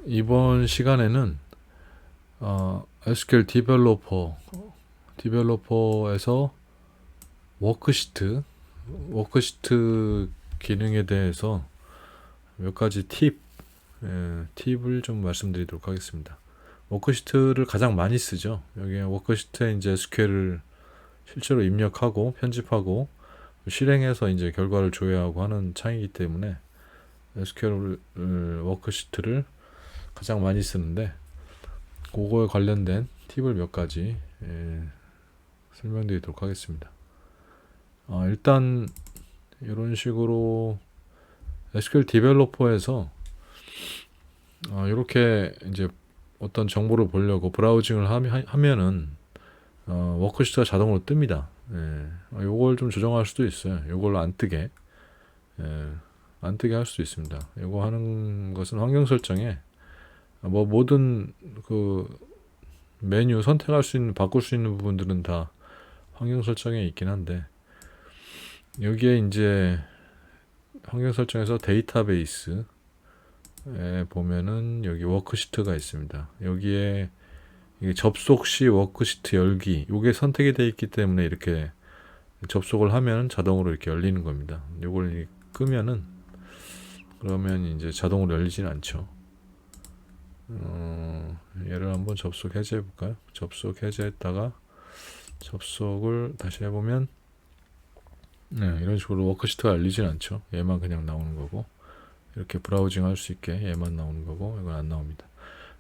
이번 시간에는 SQL 디벨로퍼에서 워크시트 기능에 대해서 몇 가지 팁을 좀 말씀드리도록 하겠습니다. 워크시트를 가장 많이 쓰죠. 여기 워크시트에 이제 SQL을 실제로 입력하고 편집하고 실행해서 이제 결과를 조회하고 하는 창이기 때문에 SQL 워크시트를 가장 많이 쓰는데, 그거에 관련된 팁을 몇 가지 설명드리도록 하겠습니다. 일단 이런 식으로 SQL 디벨로퍼에서 이렇게 이제 어떤 정보를 보려고 브라우징을 하면은 워크시트가 자동으로 뜹니다. 요걸 좀 조정할 수도 있어요. 요걸 안 뜨게 할 수도 있습니다. 요거 하는 것은 환경 설정에 모든 그 메뉴 선택할 수 있는, 바꿀 수 있는 부분들은 다 환경 설정에 있긴 한데, 여기에 이제 환경 설정에서 데이터베이스에 보면은 여기 워크시트가 있습니다. 여기에 접속 시 워크시트 열기, 이게 선택이 되어 있기 때문에 이렇게 접속을 하면 자동으로 이렇게 열리는 겁니다. 이걸 끄면은, 그러면 이제 자동으로 열리진 않죠. 얘를 한번 접속 해제해 볼까요? 접속 해제했다가 접속을 다시 해보면 이런 식으로 워크시트가 열리진 않죠. 얘만 그냥 나오는 거고, 이렇게 브라우징 할 수 있게 얘만 나오는 거고, 이건 안 나옵니다.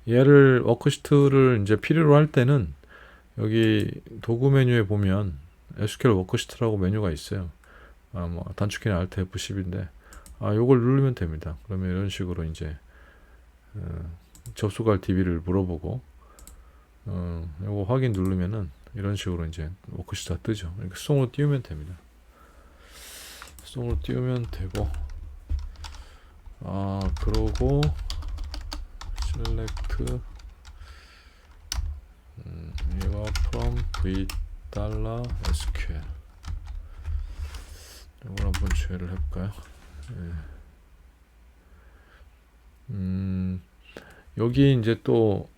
얘를 워크시트를 이제 필요로 할 때는 여기 도구 메뉴에 보면 SQL 워크시트라고 메뉴가 있어요. 뭐 단축키는 Alt F10인데 요걸 누르면 됩니다. 그러면 이런 식으로 이제 접속할 DB를 물어보고 요거 확인 누르면은 이런 식으로 이제 워크시트가 뜨죠. 이렇게 수동으로 띄우면 됩니다. 수동으로 띄우면 되고, 그러고 select 이거 from v $sql 이걸 한번 조회를 해볼까요? 여기 이제 또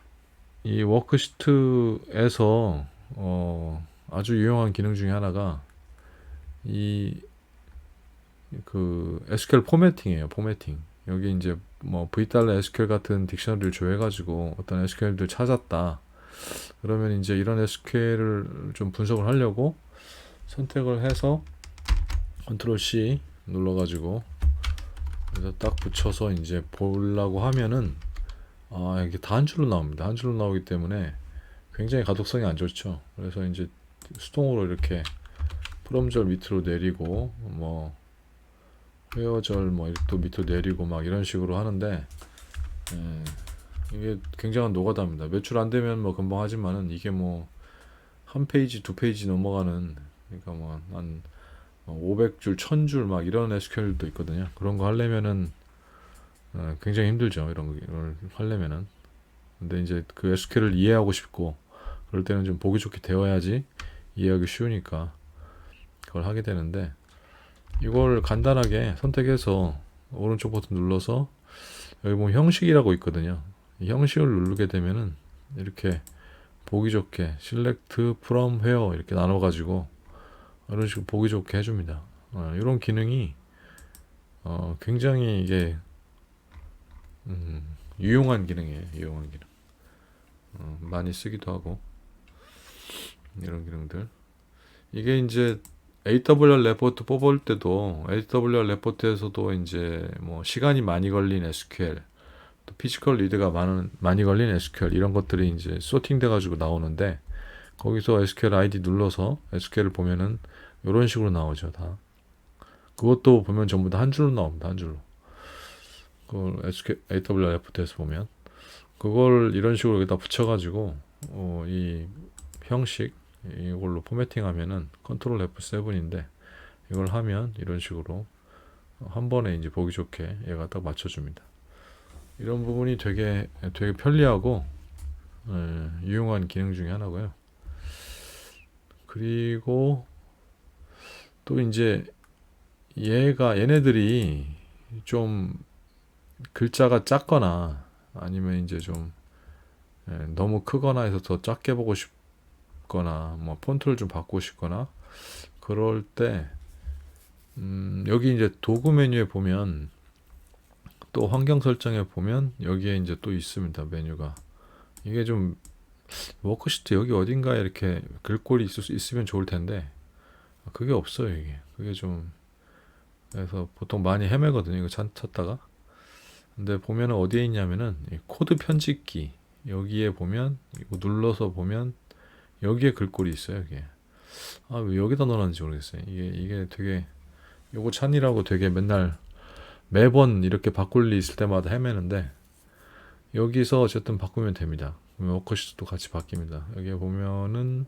이 워크시트에서 아주 유용한 기능 중에 하나가 그 SQL 포매팅이에요. 포매팅. 여기 이제 뭐 v$sql 같은 딕셔너리를 조회해가지고 어떤 SQL들 찾았다. 그러면 이제 이런 SQL을 좀 분석을 하려고 선택을 해서 컨트롤 C 눌러가지고 그래서 딱 붙여서 이제 보려고 하면은 이게 다 한 줄로 나옵니다. 한 줄로 나오기 때문에 굉장히 가독성이 안 좋죠. 그래서 이제 수동으로 이렇게 프롬절 밑으로 내리고 뭐 회어절 뭐 또 밑으로 내리고 막 이런 식으로 하는데, 이게 굉장한 노가다입니다. 매출 안 되면 뭐 금방 하지만은 이게 뭐 한 페이지 두 페이지 넘어가는, 그러니까 뭐 한 500줄 1000줄 막 이런 SQL도 있거든요. 그런 거 하려면은 굉장히 힘들죠. 이런 걸 하려면은. 근데 이제 그 SQL을 이해하고 싶고 그럴 때는 좀 보기 좋게 되어야지 이해하기 쉬우니까 그걸 하게 되는데, 이걸 간단하게 선택해서 오른쪽 버튼 눌러서 여기 보면 형식이라고 있거든요. 이 형식을 누르게 되면은 이렇게 보기 좋게 select from where 이렇게 나눠 가지고 이런 식으로 보기 좋게 해줍니다. 이런 기능이 굉장히 이게 유용한 기능이에요. 유용한 기능. 많이 쓰기도 하고 이런 기능들. 이게 이제 AWR 레포트 뽑을 때도 AWR 레포트에서도 이제 뭐 시간이 많이 걸린 SQL, 또 피지컬 리드가 많이 걸린 SQL 이런 것들이 이제 소팅돼 가지고 나오는데, 거기서 SQL ID 눌러서 SQL을 보면은 이런 식으로 나오죠. 다. 그것도 보면 전부 다 한 줄로 나옵니다. 한 줄로. 그걸 SQL AWR 레포트에서 보면 그걸 이런 식으로 여기다 붙여가지고 이 형식 이걸로 포매팅하면은 컨트롤 F7인데, 이걸 하면 이런 식으로 한 번에 이제 보기 좋게 얘가 딱 맞춰줍니다. 이런 부분이 되게 편리하고 유용한 기능 중에 하나고요. 그리고 또 이제 얘네들이 좀 글자가 작거나 아니면 이제 좀 너무 크거나 해서 더 작게 보고 싶거나 뭐 폰트를 좀 바꾸고 싶거나 그럴 때 여기 이제 도구 메뉴에 보면 또 환경 설정에 보면 여기에 이제 또 있습니다. 메뉴가 이게 좀 워크시트 여기 어딘가에 이렇게 글꼴이 있으면 좋을 텐데 그게 없어요. 이게 그게 좀 그래서 보통 많이 헤매거든요. 이거 찾다가 근데 보면은 어디에 있냐면은 이 코드 편집기 여기에 보면 이거 눌러서 보면 여기에 글꼴이 있어요. 이게 왜 여기다 넣었는지 모르겠어요. 이게 되게 요거 찬이라고 되게 맨날 매번 이렇게 바꿀 일 있을 때마다 헤매는데 여기서 어쨌든 바꾸면 됩니다. 워크시트도 같이 바뀝니다. 여기에 보면은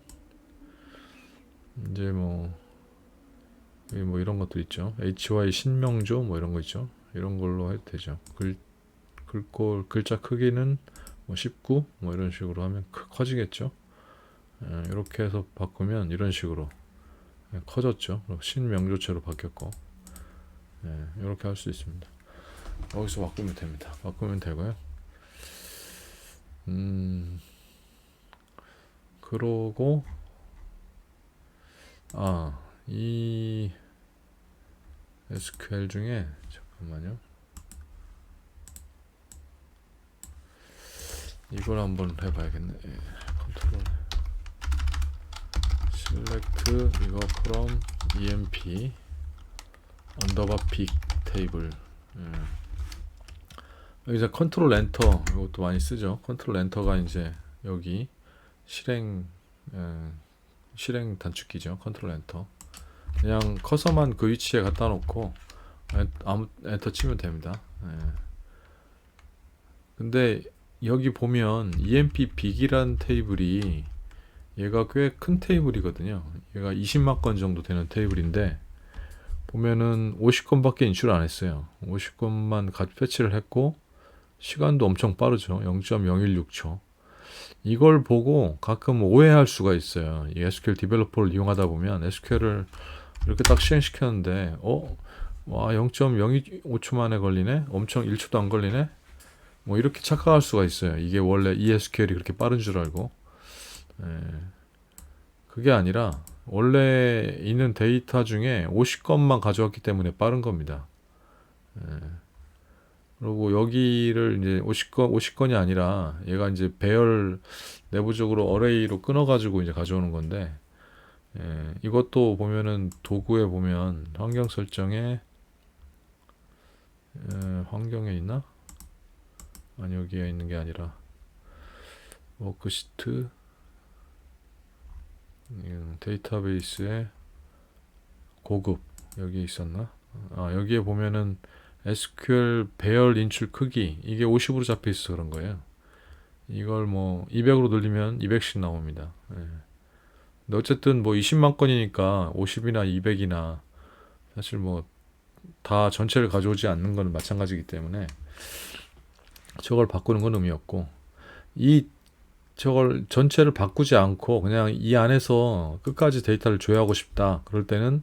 이제 여기 뭐 이런 것도 있죠. HY 신명조 뭐 이런 거 있죠. 이런 걸로 해도 되죠. 글자 크기는 뭐 19 뭐 이런 식으로 하면 커지겠죠. 이렇게 해서 바꾸면 이런 식으로 커졌죠. 신명조체로 바뀌었고 이렇게 할 수 있습니다. 여기서 바꾸면 됩니다. 바꾸면 되고요. 그러고 이 SQL 중에 잠깐만요. 이걸 한번 해봐야겠네. 컨트롤 select 이거 from emp 언더바 빅 테이블. 여기서 컨트롤 엔터 이것도 많이 쓰죠. 컨트롤 엔터가 이제 여기 실행 단축키죠. 컨트롤 엔터. 그냥 커서만 그 위치에 갖다 놓고 아무 엔터 치면 됩니다. 근데 여기 보면 emp 빅이란 테이블이 얘가 꽤 큰 테이블이거든요. 얘가 20만 건 정도 되는 테이블인데 보면은 50건밖에 인출 안 했어요. 50건만 패치를 했고 시간도 엄청 빠르죠. 0.016초. 이걸 보고 가끔 오해할 수가 있어요. 이 SQL 디벨로퍼를 이용하다 보면 SQL을 이렇게 딱 실행시켰는데 와 0.025초 만에 걸리네? 엄청 1초도 안 걸리네? 뭐 이렇게 착각할 수가 있어요. 이게 원래 ESQL이 그렇게 빠른 줄 알고 그게 아니라 원래 있는 데이터 중에 50건만 가져왔기 때문에 빠른 겁니다. 그리고 여기를 이제 50건이 아니라 얘가 이제 배열 내부적으로 어레이로 끊어가지고 이제 가져오는 건데 이것도 보면은 도구에 보면 환경 설정에 환경에 있나? 아니 여기에 있는 게 아니라 워크시트 데이터베이스에 고급 여기 있었나? 여기에 보면은 SQL 배열 인출 크기 이게 50으로 잡혀 있어 그런 거예요. 이걸 뭐 200으로 늘리면 200씩 나옵니다. 근데 어쨌든 뭐 20만 건이니까 50이나 200이나 사실 뭐 다 전체를 가져오지 않는 건 마찬가지이기 때문에 저걸 바꾸는 건 의미 없고 저걸 전체를 바꾸지 않고 그냥 이 안에서 끝까지 데이터를 조회하고 싶다. 그럴 때는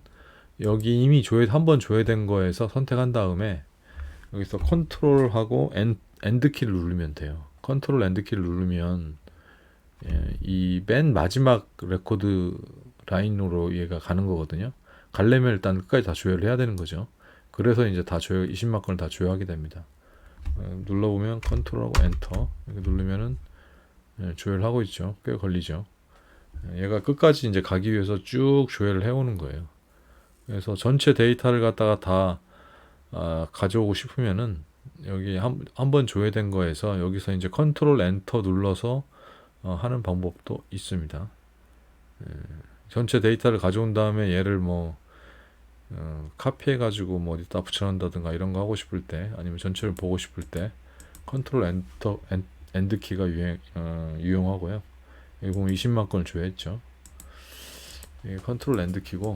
여기 이미 한번 조회된 거에서 선택한 다음에 여기서 컨트롤하고 엔드 키를 누르면 돼요. 컨트롤 엔드 키를 누르면 이 맨 마지막 레코드 라인으로 얘가 가는 거거든요. 가려면 일단 끝까지 다 조회를 해야 되는 거죠. 그래서 이제 다 20만 건을 다 조회하게 됩니다. 눌러보면 컨트롤하고 엔터 이렇게 누르면은 조회를 하고 있죠. 꽤 걸리죠. 얘가 끝까지 이제 가기 위해서 쭉 조회를 해오는 거예요. 그래서 전체 데이터를 갖다가 다 가져오고 싶으면은 여기 한 번 조회된 거에서 여기서 이제 컨트롤 엔터 눌러서 하는 방법도 있습니다. 전체 데이터를 가져온 다음에 얘를 카피해 가지고 어디다 붙여놓는다든가 이런 거 하고 싶을 때 아니면 전체를 보고 싶을 때 컨트롤 엔터 엔드 키가 유용하고요. 여기 보면 20만 건을 조회했죠. 이게 컨트롤 엔드 키고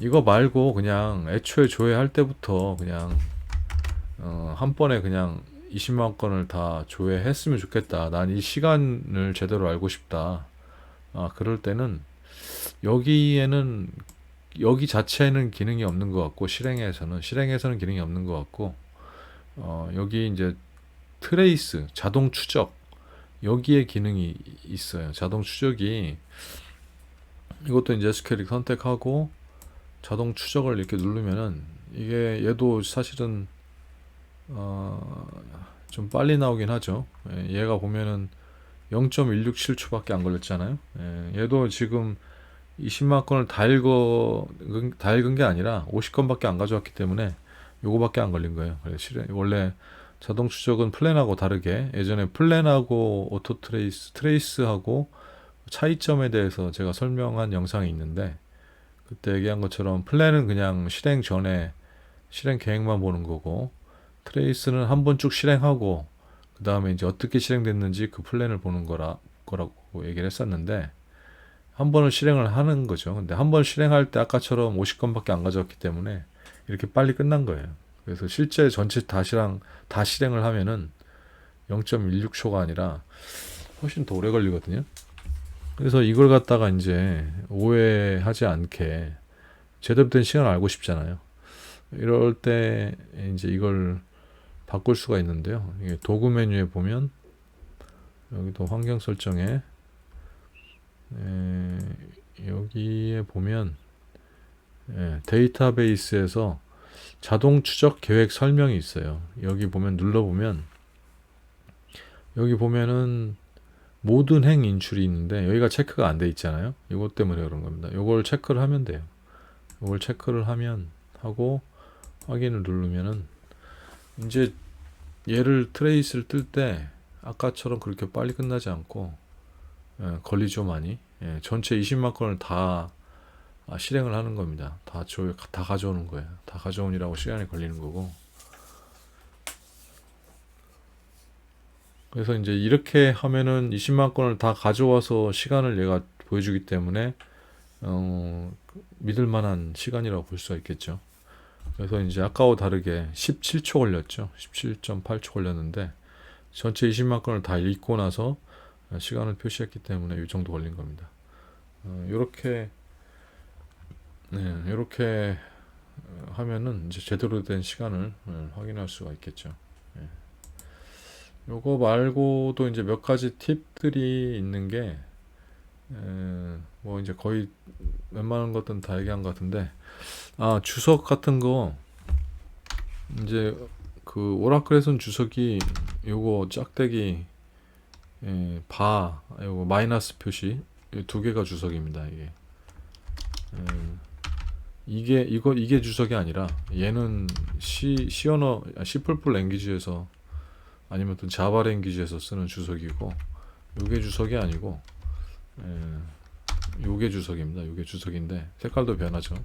이거 말고 그냥 애초에 조회할 때부터 그냥 한 번에 그냥 20만 건을 다 조회했으면 좋겠다. 난 이 시간을 제대로 알고 싶다. 그럴 때는 여기 자체에는 기능이 없는 것 같고 실행에서는 기능이 없는 것 같고 여기 이제 트레이스, 자동 추적, 여기에 기능이 있어요. 자동 추적이, 이것도 이제 SQL 선택하고 자동 추적을 이렇게 누르면은, 이게 얘도 사실은 좀 빨리 나오긴 하죠. 얘가 보면은 0.167초밖에 안 걸렸잖아요. 얘도 지금 20만 건을 다 읽은 게 아니라 50건밖에 안 가져왔기 때문에 요거밖에 안 걸린 거예요. 원래 자동 추적은 플랜하고 다르게, 예전에 플랜하고 오토 트레이스하고 차이점에 대해서 제가 설명한 영상이 있는데, 그때 얘기한 것처럼 플랜은 그냥 실행 전에 실행 계획만 보는 거고, 트레이스는 한 번 쭉 실행하고 그 다음에 이제 어떻게 실행됐는지 그 플랜을 보는 거라고 얘기를 했었는데, 한 번을 실행을 하는 거죠. 근데 한 번 실행할 때 아까처럼 50건밖에 안 가져왔기 때문에 이렇게 빨리 끝난 거예요. 그래서 실제 전체 다 실행을 하면은 0.16초가 아니라 훨씬 더 오래 걸리거든요. 그래서 이걸 갖다가 이제 오해하지 않게 제대로 된 시간을 알고 싶잖아요. 이럴 때 이제 이걸 바꿀 수가 있는데요. 이게 도구 메뉴에 보면, 여기도 환경 설정에 여기에 보면 데이터베이스에서 자동 추적 계획 설명이 있어요. 여기 보면 눌러보면, 여기 보면은 모든 행 인출이 있는데 여기가 체크가 안 돼 있잖아요. 이것 때문에 그런 겁니다. 이걸 체크를 하면 돼요. 이걸 체크를 하면 하고 확인을 누르면은 이제 얘를 트레이스를 뜰 때 아까처럼 그렇게 빨리 끝나지 않고 걸리죠 많이. 전체 20만 건을 다 실행을 하는 겁니다. 다 가져오는 거예요. 다 가져오느라고 시간이 걸리는 거고. 그래서 이제 이렇게 하면은 20만 건을 다 가져와서 시간을 얘가 보여주기 때문에 믿을 만한 시간이라고 볼 수가 있겠죠. 그래서 이제 아까와 다르게 17초 걸렸죠. 17.8초 걸렸는데 전체 20만 건을 다 읽고 나서 시간을 표시했기 때문에 이 정도 걸린 겁니다. 이렇게 하면은 이제 제대로 된 시간을 확인할 수가 있겠죠. 요거 말고도 이제 몇 가지 팁들이 있는 게, 뭐 이제 거의 웬만한 것들은 다 얘기한 것 같은데, 주석 같은 거, 이제 그 오라클에서는 주석이 요거 짝대기, 요거 마이너스 표시, 두 개가 주석입니다, 이게. 이게 주석이 아니라, 얘는 C 언어, C++ 랭귀지에서, 아니면 또 자바 랭귀지에서 쓰는 주석이고, 요게 주석이 아니고, 요게 주석입니다. 요게 주석인데 색깔도 변하죠.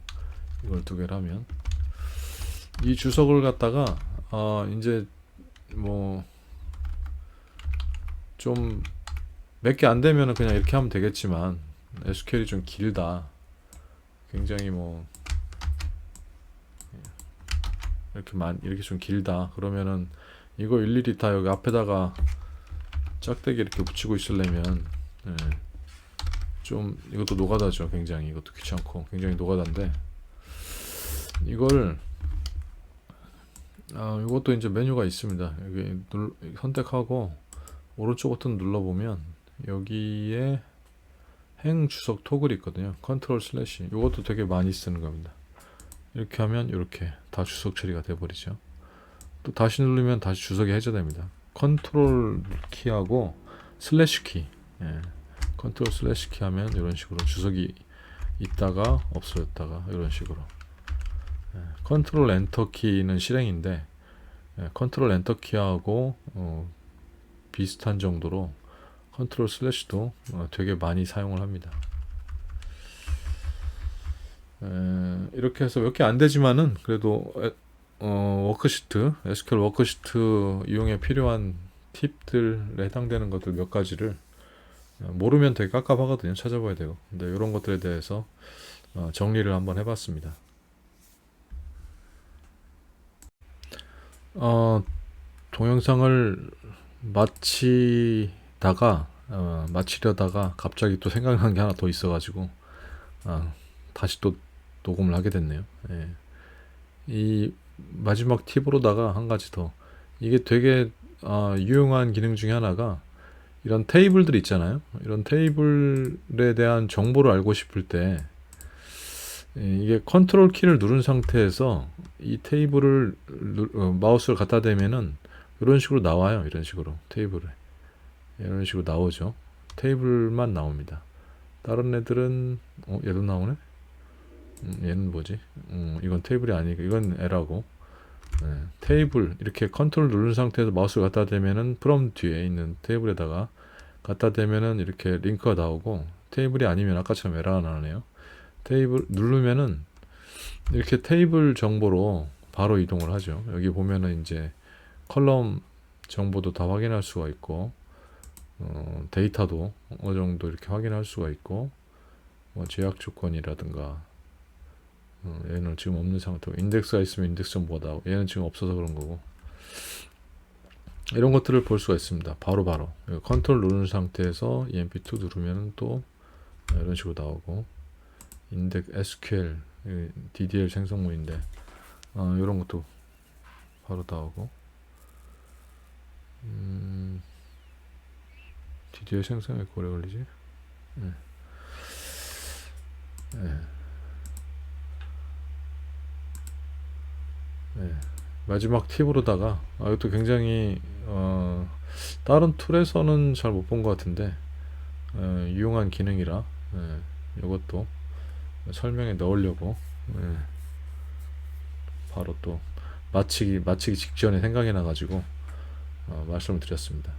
이걸 두 개를 하면 이 주석을 갖다가 이제 뭐 좀 몇 개 안 되면은 그냥 이렇게 하면 되겠지만, SQL이 좀 길다, 굉장히 뭐 이렇게 좀 길다 그러면은 이거 일일이 다 여기 앞에다가 짝대기 이렇게 붙이고 있으려면 좀 이것도 노가다죠. 굉장히 이것도 귀찮고 굉장히 노가다인데, 이걸 이것도 이제 메뉴가 있습니다. 여기 선택하고 오른쪽 버튼 눌러보면 여기에 행 주석 토글이 있거든요. 컨트롤 슬래시, 이것도 되게 많이 쓰는 겁니다. 이렇게 하면 이렇게 다 주석 처리가 돼버리죠. 또 다시 누르면 다시 주석이 해제됩니다. 컨트롤 키하고 슬래시 키, 컨트롤 슬래시 키 하면 이런 식으로 주석이 있다가 없어졌다가 이런 식으로. 컨트롤 엔터 키는 실행인데, 컨트롤 엔터 키하고 비슷한 정도로 컨트롤 슬래시도 되게 많이 사용을 합니다. 이렇게 해서 몇 개 안 되지만은 그래도 워크시트, SQL 워크시트 이용에 필요한 팁들에 해당되는 것들 몇 가지를, 모르면 되게 깝깝하거든요. 찾아봐야 되고. 근데 이런 것들에 대해서 정리를 한번 해봤습니다. 동영상을 마치려다가 갑자기 또 생각난 게 하나 더 있어가지고 다시 또 녹음을 하게 됐네요. 이 마지막 팁으로다가 한 가지 더, 이게 되게 유용한 기능 중에 하나가 이런 테이블들 있잖아요. 이런 테이블에 대한 정보를 알고 싶을 때 이게 컨트롤 키를 누른 상태에서 이 테이블을 마우스를 갖다 대면은 이런 식으로 나와요. 이런 식으로 테이블에 이런 식으로 나오죠. 테이블만 나옵니다. 다른 애들은 얘도 나오네. 얘는 뭐지? 이건 테이블이 아니고 이건 L하고. 테이블 이렇게 컨트롤 누른 상태에서 마우스를 갖다 대면은 프롬 뒤에 있는 테이블에다가 갖다 대면은 이렇게 링크가 나오고, 테이블이 아니면 아까처럼 에러가 나네요. 테이블 누르면은 이렇게 테이블 정보로 바로 이동을 하죠. 여기 보면은 이제 컬럼 정보도 다 확인할 수가 있고, 데이터도 어느 정도 이렇게 확인할 수가 있고, 뭐 제약 조건이라든가, 얘는 지금 없는 상태고, 인덱스가 있으면 인덱스 정보가 나오고, 얘는 지금 없어서 그런 거고, 이런 것들을 볼 수가 있습니다. 바로 컨트롤 누른 상태에서 EMP2 누르면 또 이런 식으로 나오고, 인덱 SQL DDL 생성문인데 이런 것도 바로 나오고, DDL 생성에 오래 걸리지? 네. 네. 네. 마지막 팁으로다가 이것도 굉장히 다른 툴에서는 잘 못 본 것 같은데 유용한 기능이라 이것도 설명에 넣으려고 바로 또 마치기 직전에 생각이 나가지고 말씀을 드렸습니다.